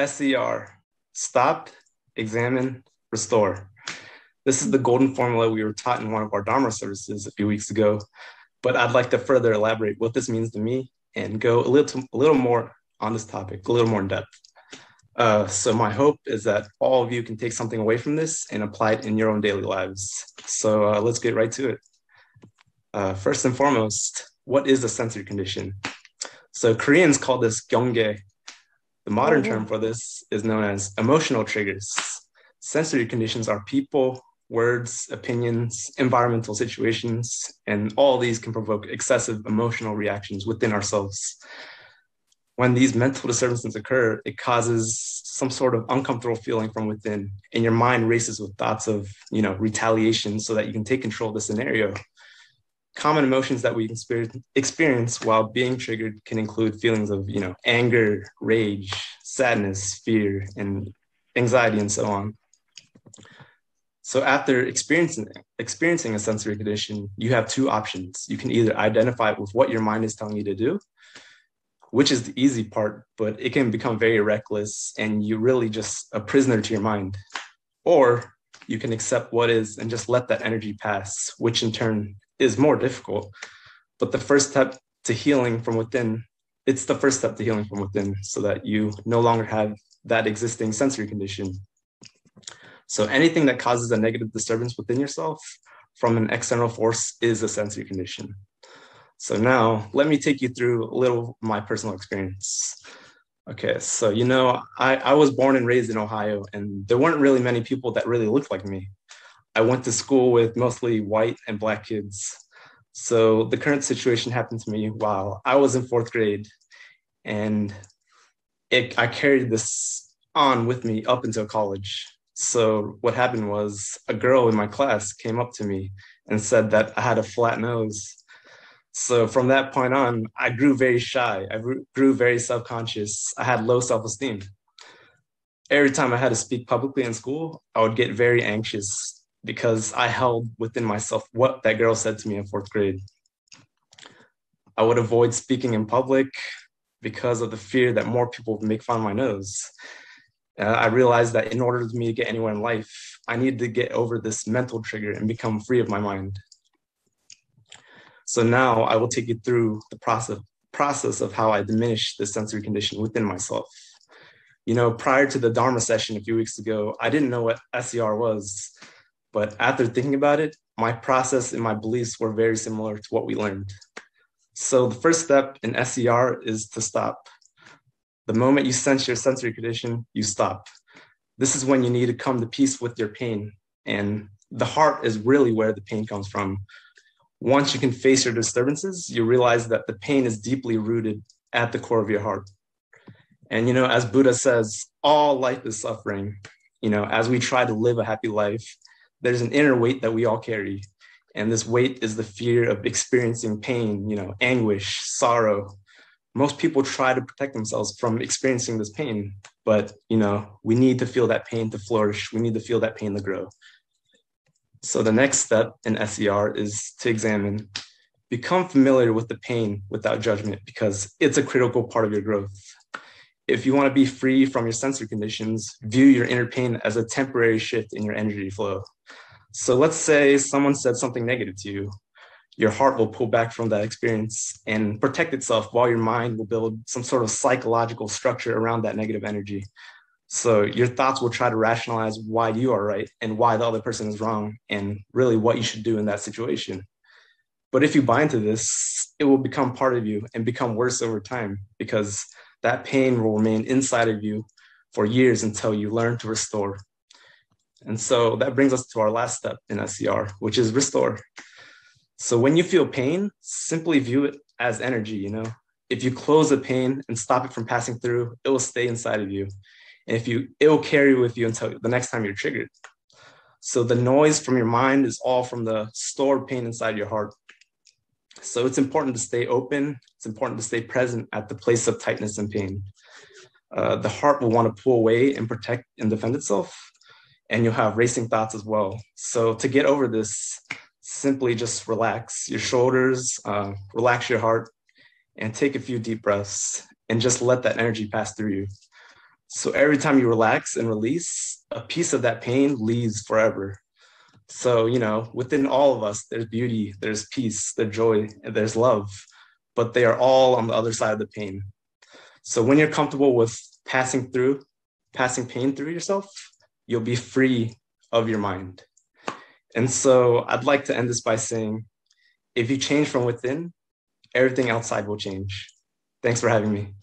SER, stop, examine, restore. This is the golden formula we were taught in one of our Dharma services a few weeks ago, but I'd like to further elaborate what this means to me and go a little more on this topic, a little more in depth. So my hope is that all of you can take something away from this and apply it in your own daily lives. So let's get right to it. First and foremost, what is a sensory condition? So Koreans call this gyeongge. The modern term for this is known as emotional triggers. Sensory conditions are people, words, opinions, environmental situations, and all these can provoke excessive emotional reactions within ourselves. When these mental disturbances occur, it causes some sort of uncomfortable feeling from within, and your mind races with thoughts of, retaliation so that you can take control of the scenario. Common emotions that we experience while being triggered can include feelings of, anger, rage, sadness, fear, and anxiety, and so on. So after experiencing a sensory condition, you have two options. You can either identify with what your mind is telling you to do, which is the easy part, but it can become very reckless and you're really just a prisoner to your mind. Or you can accept what is and just let that energy pass, which in turn is more difficult. But the first step to healing from within, it's the first step to healing from within so that you no longer have that existing sensory condition. So anything that causes a negative disturbance within yourself from an external force is a sensory condition. So now let me take you through a little of my personal experience. Okay, so I was born and raised in Ohio, and there weren't really many people that really looked like me. I went to school with mostly white and Black kids. So the current situation happened to me while I was in fourth grade, and I carried this on with me up until college. So what happened was a girl in my class came up to me and said that I had a flat nose. So from that point on, I grew very shy. I grew very self-conscious. I had low self-esteem. Every time I had to speak publicly in school, I would get very anxious because I held within myself what that girl said to me in fourth grade. I would avoid speaking in public because of the fear that more people would make fun of my nose. I realized that in order for me to get anywhere in life, I needed to get over this mental trigger and become free of my mind. So now I will take you through the process of how I diminished this sensory condition within myself. Prior to the Dharma session a few weeks ago, I didn't know what SER was, but after thinking about it, my process and my beliefs were very similar to what we learned. So the first step in SER is to stop. The moment you sense your sensory condition, you stop. This is when you need to come to peace with your pain, and the heart is really where the pain comes from. Once you can face your disturbances, you realize that the pain is deeply rooted at the core of your heart. And, as Buddha says, all life is suffering. As we try to live a happy life, there's an inner weight that we all carry. And this weight is the fear of experiencing pain, anguish, sorrow. Most people try to protect themselves from experiencing this pain, but, we need to feel that pain to flourish. We need to feel that pain to grow. So the next step in SER is to examine. Become familiar with the pain without judgment because it's a critical part of your growth. If you want to be free from your sensory conditions, view your inner pain as a temporary shift in your energy flow. So let's say someone said something negative to you. Your heart will pull back from that experience and protect itself while your mind will build some sort of psychological structure around that negative energy. So your thoughts will try to rationalize why you are right and why the other person is wrong and really what you should do in that situation. But if you buy into this, it will become part of you and become worse over time because that pain will remain inside of you for years until you learn to restore. And so that brings us to our last step in SER, which is restore. So when you feel pain, simply view it as energy, If you close the pain and stop it from passing through, it will stay inside of you. And it will carry with you until the next time you're triggered. So the noise from your mind is all from the stored pain inside your heart. So it's important to stay open. It's important to stay present at the place of tightness and pain. The heart will want to pull away and protect and defend itself. And you'll have racing thoughts as well. So to get over this, simply just relax your shoulders, relax your heart, and take a few deep breaths and just let that energy pass through you. So every time you relax and release, a piece of that pain leaves forever. So, within all of us, there's beauty, there's peace, there's joy, and there's love, but they are all on the other side of the pain. So when you're comfortable with passing pain through yourself, you'll be free of your mind. And so I'd like to end this by saying, if you change from within, everything outside will change. Thanks for having me.